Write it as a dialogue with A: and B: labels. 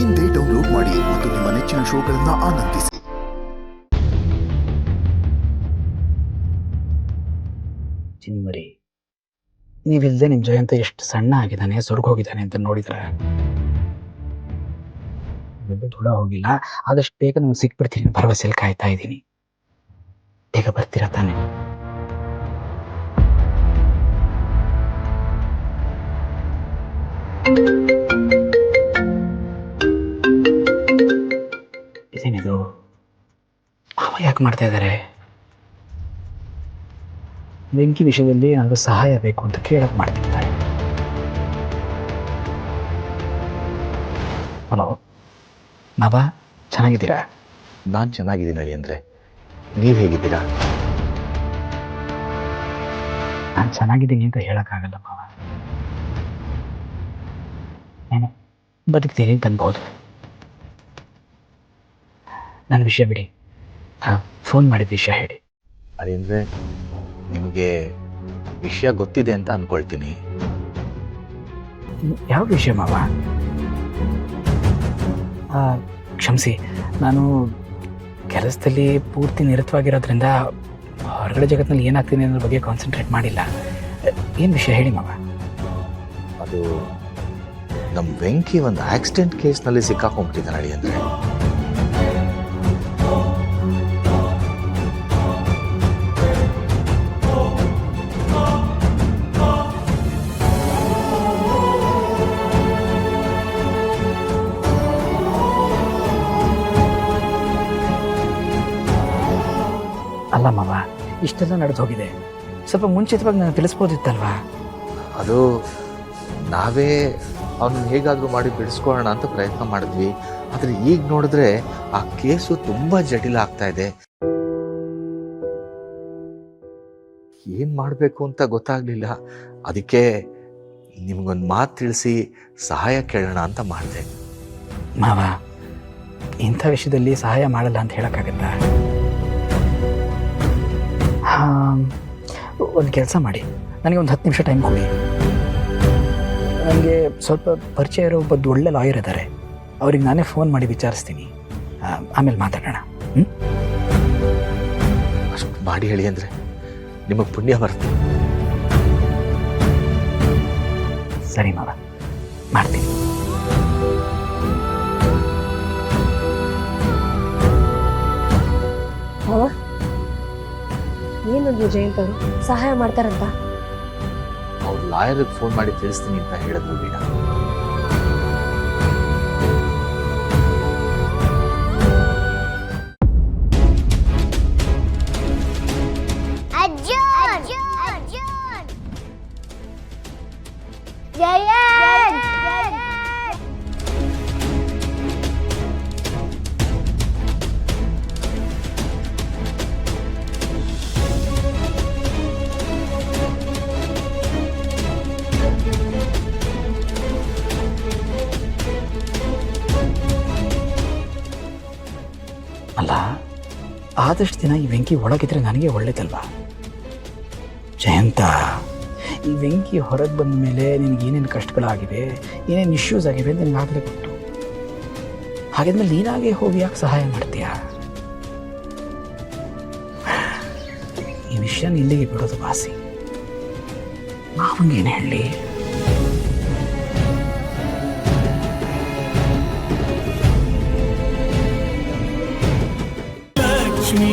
A: ಇಂದೇ ಡೌನ್ಲೋಡ್ ಮಾಡಿ ಮತ್ತು ನಿಮ್ಮ ನೆಚ್ಚಿನ ಶೋಗಳನ್ನು ಆನಂದಿಸಿ.
B: ಚಿನ್ಮರಿ, ನೀವಿಲ್ಲದೆ ನಿಮ್ಮ ಜಯಂತ ಎಷ್ಟು ಸಣ್ಣ ಆಗಿದ್ದಾನೆ, ಹೋಗಿದ್ದಾನೆ ಅಂತ ನೋಡಿದ್ರೆ ದೂರ ಹೋಗಿಲ್ಲ. ಆದಷ್ಟು ಬೇಗ ನಾನು ಸಿಕ್ಬಿಡ್ತೀನಿ ಭರವಸೆಯಲ್ಲಿ ಕಾಯ್ತಾ ಇದ್ದೀನಿ. ಬೇಗ ಬರ್ತೀರಾ ತಾನೆ? ಇದೇನಿದು? ಮಾವ ಯಾಕೆ ಮಾಡ್ತಾ ಇದ್ದಾರೆ? ವೆಂಕಿ ವಿಷಯದಲ್ಲಿ ನನಗೆ ಸಹಾಯ ಬೇಕು ಅಂತ ಕೇಳಕ್ ಮಾಡ್ತಿದ್ದಾರೆ. ಹಲೋ ಮಾವ, ಚೆನ್ನಾಗಿದ್ದೀರಾ?
C: ನಾನು ಚೆನ್ನಾಗಿದ್ದೀನಿ ಅಂದರೆ ನೀವು ಹೇಗಿದ್ದೀರಾ?
B: ನಾನು ಚೆನ್ನಾಗಿದ್ದೀನಿ ಅಂತ ಹೇಳೋಕ್ಕಾಗಲ್ಲ ಮಾವ. ನಾನು ಬದುಕ್ತೀನಿ ಅನ್ಬೋದು. ನನ್ನ ವಿಷಯ ಬಿಡಿ, ಫೋನ್ ಮಾಡಿದ ವಿಷಯ ಹೇಳಿ.
C: ಅದೇಂದರೆ ನಿಮಗೆ ವಿಷಯ ಗೊತ್ತಿದೆ ಅಂತ ಅಂದ್ಕೊಳ್ತೀನಿ.
B: ಯಾವ ವಿಷಯ ಮಾವ? ಕ್ಷಮಿಸಿ, ನಾನು ಕೆಲಸದಲ್ಲಿ ಪೂರ್ತಿ ನಿರತವಾಗಿರೋದ್ರಿಂದ ಹೊರಗಡೆ ಜಗತ್ತಿನಲ್ಲಿ ಏನಾಗ್ತೀನಿ ಅನ್ನೋದ್ರ ಬಗ್ಗೆ ಕಾನ್ಸಂಟ್ರೇಟ್ ಮಾಡಿಲ್ಲ. ಏನು ವಿಷಯ ಹೇಳಿ ಮಾವ.
C: ಅದು ನಮ್ಮ ವೆಂಕಿ ಒಂದು ಆಕ್ಸಿಡೆಂಟ್ ಕೇಸ್ನಲ್ಲಿ ಸಿಕ್ಕಾಕೊಂಡ್ಬಿಟ್ಟಿದ್ದಾನೆ ನಡಿ ಅಂದರೆ.
B: ಅಲ್ಲ ಮಾವ, ಇಷ್ಟೆಲ್ಲ ನಡೆದು ಹೋಗಿದೆ, ಸ್ವಲ್ಪ ಮುಂಚಿತವಾಗಿ ನಾನು ತಿಳಿಸ್ಬೋದಿತ್ತಲ್ವಾ?
C: ಅದು ನಾವೇ ಅವನ್ನ ಹೇಗಾದರೂ ಮಾಡಿ ಬಿಡಿಸ್ಕೊಳ್ಳೋಣ ಅಂತ ಪ್ರಯತ್ನ ಮಾಡಿದ್ವಿ. ಆದರೆ ಈಗ ನೋಡಿದ್ರೆ ಆ ಕೇಸು ತುಂಬ ಜಟಿಲ ಆಗ್ತಾ ಇದೆ. ಏನು ಮಾಡಬೇಕು ಅಂತ ಗೊತ್ತಾಗಲಿಲ್ಲ. ಅದಕ್ಕೆ ನಿಮಗೊಂದು ಮಾತು ತಿಳಿಸಿ ಸಹಾಯ ಕೇಳೋಣ ಅಂತ ಮಾಡಿದೆ.
B: ಮಾವ, ಇಂಥ ವಿಷಯದಲ್ಲಿ ಸಹಾಯ ಮಾಡಲ್ಲ ಅಂತ ಹೇಳೋಕ್ಕಾಗತ್ತಾ? ಒಂದು ಕೆಲಸ ಮಾಡಿ, ನನಗೆ ಒಂದು 10 ನಿಮಿಷ ಟೈಮ್ ಕೊಡಿ. ನನಗೆ ಸ್ವಲ್ಪ ಪರಿಚಯ ಇರೋ ಒಬ್ಬ ಒಳ್ಳೆ ಲಾಯರ್ ಇದ್ದಾರೆ, ಅವ್ರಿಗೆ ನಾನೇ ಫೋನ್ ಮಾಡಿ ವಿಚಾರಿಸ್ತೀನಿ. ಆಮೇಲೆ ಮಾತಾಡೋಣ.
C: ಅಷ್ಟು ಮಾಡಿ ಹೇಳಿ ಅಂದರೆ ನಿಮಗೆ ಪುಣ್ಯ ಬರುತ್ತೆ.
B: ಸರಿ ಮಾವ, ಮಾಡ್ತೀನಿ.
D: ಏನಂದ್ರು ಜಯಂತ್ ಅವರು ಸಹಾಯ ಮಾಡ್ತಾರಂತ?
C: ಅವ್ರು ಲಾಯರ್ಗೆ ಫೋನ್ ಮಾಡಿ ತಿಳಿಸ್ತೀನಿ ಅಂತ ಹೇಳಿದ್ರು ವೀಣಾ.
B: ಅಲ್ಲ, ಆದಷ್ಟು ದಿನ ಈ ವೆಂಕಿ ಒಳಗಿದ್ರೆ ನನಗೆ ಒಳ್ಳೇದಲ್ವಾ? ಜಯಂತ, ಈ ವೆಂಕಿ ಹೊರಗೆ ಬಂದ ಮೇಲೆ ನಿನಗೆ ಏನೇನು ಕಷ್ಟಗಳಾಗಿವೆ, ಏನೇನು ಇಶ್ಯೂಸ್ ಆಗಿವೆ ಅಂತ ನಿನಗಾಗಲೇ ಗೊತ್ತು. ಹಾಗಿದ್ಮೇಲೆ ನೀನಾಗೆ ಹೋಗಿ ಯಾಕೆ ಸಹಾಯ ಮಾಡ್ತೀಯಾ? ಈ ವಿಷಯನ ಇಲ್ಲಿಗೆ ಬಿಡೋದು ವಾಸಿ. ಮಾವಂಗೇನು ಹೇಳಿ?
E: ಲಕ್ಷ್ಮೀ